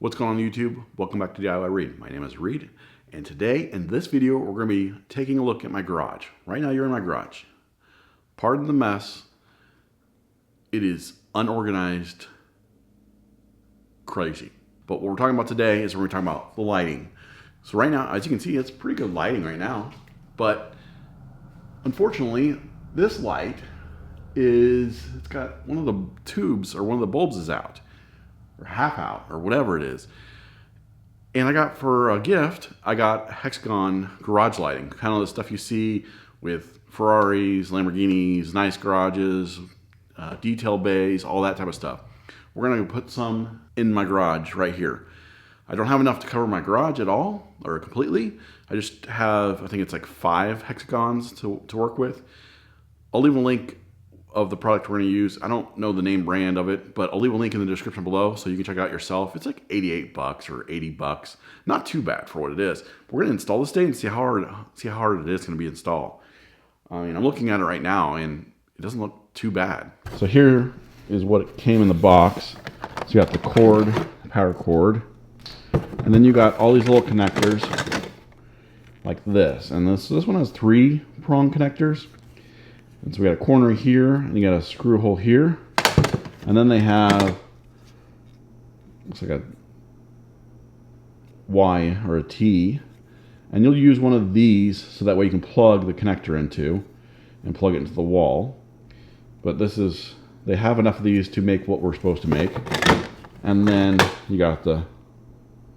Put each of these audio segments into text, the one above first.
What's going on YouTube? Welcome back to DIY Reed. My name is Reed, and today in this video we're going to be taking a look at my garage. Right now you're in my garage. Pardon the mess. It is unorganized, crazy. But what we're talking about today is we're talking about the lighting. So right now, as you can see, it's pretty good lighting right now. But unfortunately, this light it's got one of the tubes or one of the bulbs is out. Or half out, or whatever it is. And I got for a gift, I got Hexagon Garage Lighting. Kind of the stuff you see with Ferraris, Lamborghinis, nice garages, detail bays, all that type of stuff. We're gonna put some in my garage right here. I don't have enough to cover my garage at all, or completely. I just have, I think it's like 5 hexagons to work with. I'll leave a link of the product we're going to use. I don't know the name brand of it, but I'll leave a link in the description below so you can check it out yourself. It's like 88 bucks or 80 bucks. Not too bad for what it is. We're going to install this today and see how hard it is going to be installed. I mean, I'm looking at it right now and it doesn't look too bad. So here is what it came in the box. So you got the cord, power cord, and then you got all these little connectors like this. And this one has 3-prong connectors. And so we got a corner here, and you got a screw hole here. And then they have, looks like a Y or a T. And you'll use one of these so that way you can plug the connector into and plug it into the wall. But this is, they have enough of these to make what we're supposed to make. And then you got the,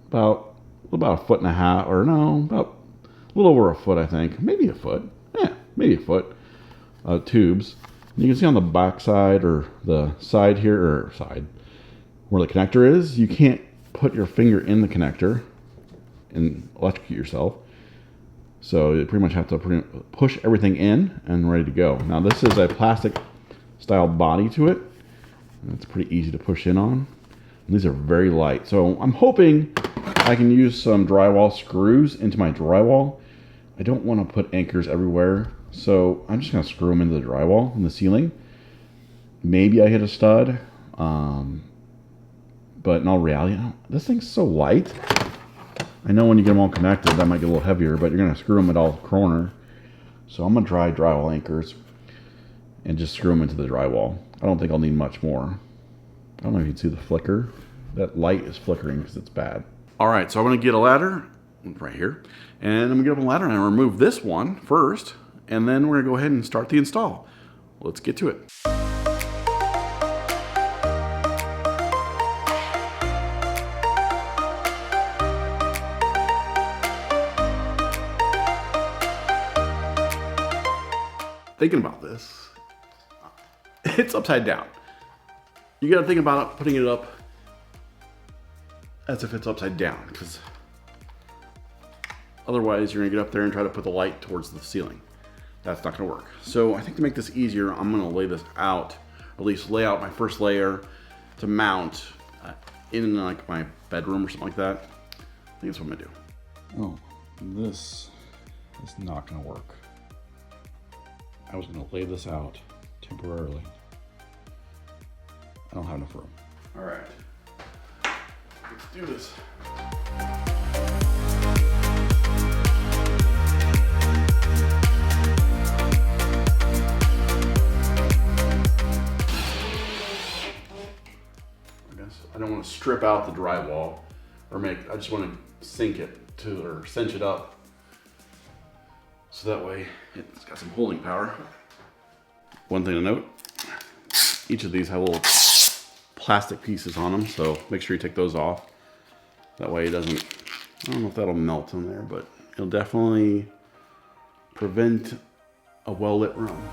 about 1.5 feet, or no, about a little over a foot, I think. Maybe a foot. Yeah, maybe a foot. Tubes. And you can see on the back side or the side here, or side where the connector is, you can't put your finger in the connector and electrocute yourself. So you pretty much have to push everything in and ready to go. Now this is a plastic style body to it. And it's pretty easy to push in on. And these are very light. So I'm hoping I can use some drywall screws into my drywall. I don't want to put anchors everywhere. So I'm just going to screw them into the drywall in the ceiling. Maybe I hit a stud. But in all reality, this thing's so light. I know when you get them all connected, that might get a little heavier, but you're going to screw them at all corner. So I'm going to try drywall anchors and just screw them into the drywall. I don't think I'll need much more. I don't know if you can see the flicker. That light is flickering because it's bad. All right, so I'm going to get a ladder right here. And I'm going to get up a ladder and I remove this one first. And then we're going to go ahead and start the install. Let's get to it. Thinking about this, it's upside down. You got to think about putting it up as if it's upside down, because otherwise you're going to get up there and try to put the light towards the ceiling. That's not gonna work. So I think to make this easier, I'm gonna lay this out, or at least lay out my first layer to mount in like my bedroom or something like that. I think that's what I'm gonna do. Oh, this is not gonna work. I was gonna lay this out temporarily. I don't have enough room. All right, let's do this. I don't want to strip out the drywall or I just want to sink it to, or cinch it up. So that way it's got some holding power. One thing to note, each of these have little plastic pieces on them. So make sure you take those off. That way it doesn't, I don't know if that'll melt in there, but it'll definitely prevent a well-lit room.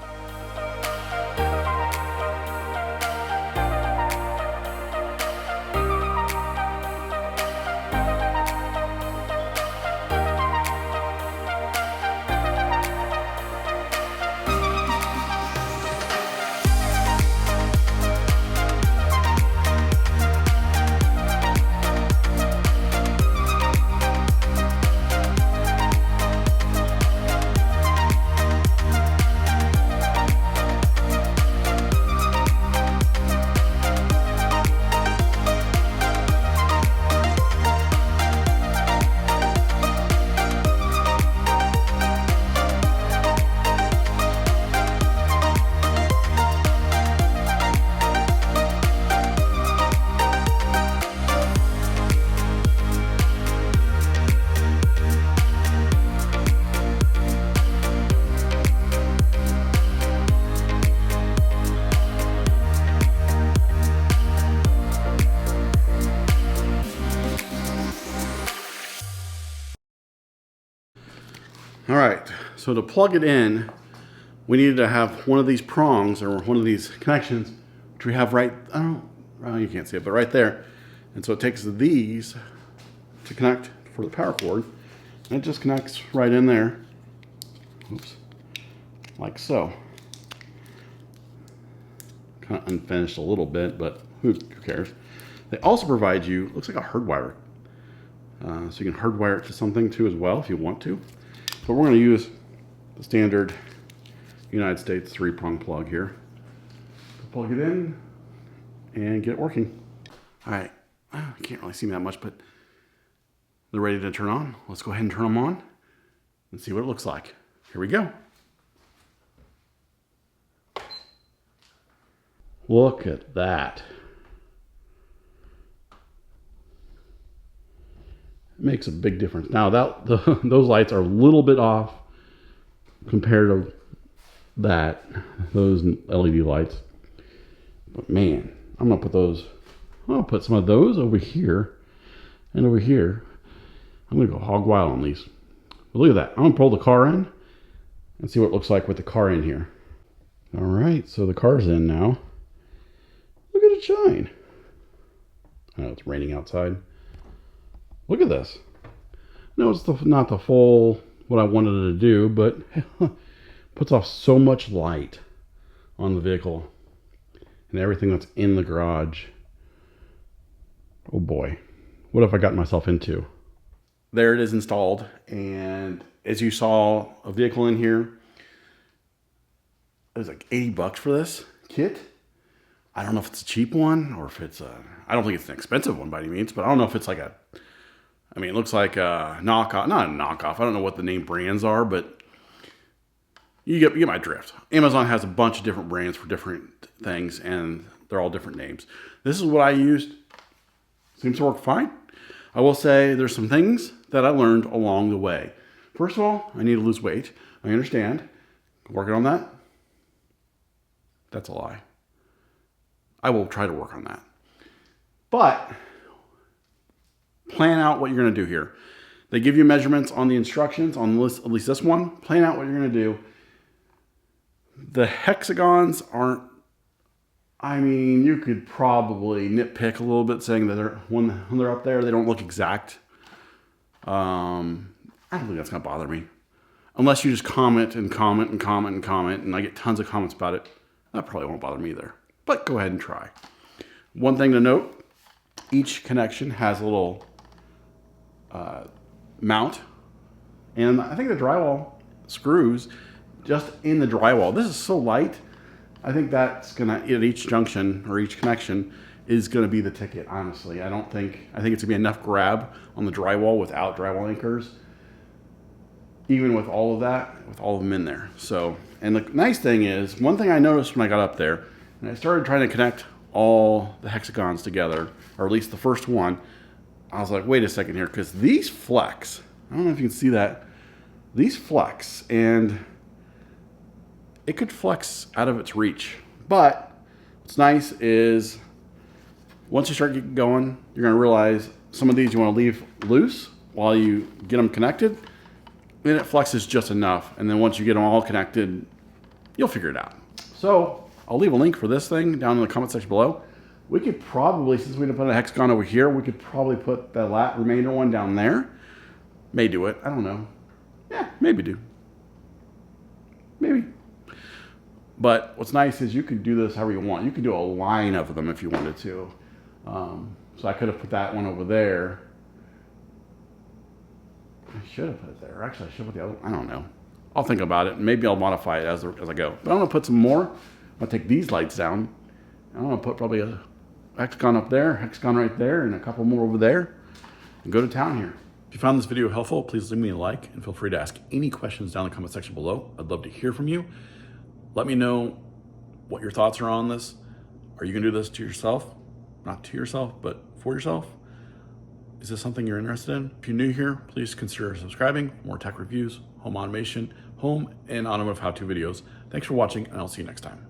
All right, so to plug it in, we needed to have one of these prongs or one of these connections, which we have right, I don't know, well, you can't see it, but right there. And so it takes these to connect for the power cord, and it just connects right in there. Oops, like so. Kind of unfinished a little bit, but who cares? They also provide you, looks like a hardwire. So you can hardwire it to something too as well if you want to. But we're going to use the standard United States 3-prong plug here. Plug it in and get it working. All right, you can't really see me that much, but they're ready to turn on. Let's go ahead and turn them on and see what it looks like. Here we go. Look at that. It makes a big difference. Now those lights are a little bit off compared to those LED lights. But man, I'm gonna put some of those over here and over here. I'm gonna go hog wild on these. But look at that. I'm gonna pull the car in and see what it looks like with the car in here. All right, so the car's in now. Look at it shine. I know it's raining outside. Look at this. No, it's not the full what I wanted it to do, but puts off so much light on the vehicle and everything that's in the garage. Oh boy, what have I gotten myself into? There it is installed, and as you saw, a vehicle in here, it was like $80 for this kit. I don't know if it's a cheap one or if it's I don't think it's an expensive one by any means, but I don't know if it's like I mean, it looks like a knockoff, not a knockoff. I don't know what the name brands are, but you get my drift. Amazon has a bunch of different brands for different things, and they're all different names. This is what I used. Seems to work fine. I will say there's some things that I learned along the way. First of all, I need to lose weight. I understand. Working on that. That's a lie. I will try to work on that. But plan out what you're going to do here. They give you measurements on the instructions on the list, at least this one. Plan out what you're going to do. The hexagons aren't, I mean, you could probably nitpick a little bit saying that when they're up there, they don't look exact. I don't think that's going to bother me. Unless you just comment and comment and comment and comment, and I get tons of comments about it. That probably won't bother me either. But go ahead and try. One thing to note, each connection has a little mount, and I think the drywall screws just in the drywall. This is so light. I think that's gonna, at each junction or each connection is gonna be the ticket, honestly. I think it's gonna be enough grab on the drywall without drywall anchors, even with all of that, with all of them in there. So, and the nice thing is, one thing I noticed when I got up there, and I started trying to connect all the hexagons together, or at least the first one, I was like, wait a second here, because these flex. I don't know if you can see that. These flex, and it could flex out of its reach. But what's nice is once you start getting going, you're going to realize some of these you want to leave loose while you get them connected. Then it flexes just enough, and then once you get them all connected, you'll figure it out. So I'll leave a link for this thing down in the comment section below. We could probably, since we didn't put a hexagon over here, we could probably put the remainder one down there. May do it. I don't know. Yeah, maybe do. Maybe. But what's nice is you could do this however you want. You could do a line of them if you wanted to. So I could have put that one over there. I should have put it there. Actually, I should have put the other one. I don't know. I'll think about it. Maybe I'll modify it as I go. But I'm going to put some more. I'm going to take these lights down. I'm going to put probably a hexagon up there, hexagon right there, and a couple more over there, and go to town here. If you found this video helpful, please leave me a like, and feel free to ask any questions down in the comment section below. I'd love to hear from you. Let me know what your thoughts are on this. Are you going to do this to yourself? Not to yourself, but for yourself? Is this something you're interested in? If you're new here, please consider subscribing for more tech reviews, home automation, home and automotive how-to videos. Thanks for watching, and I'll see you next time.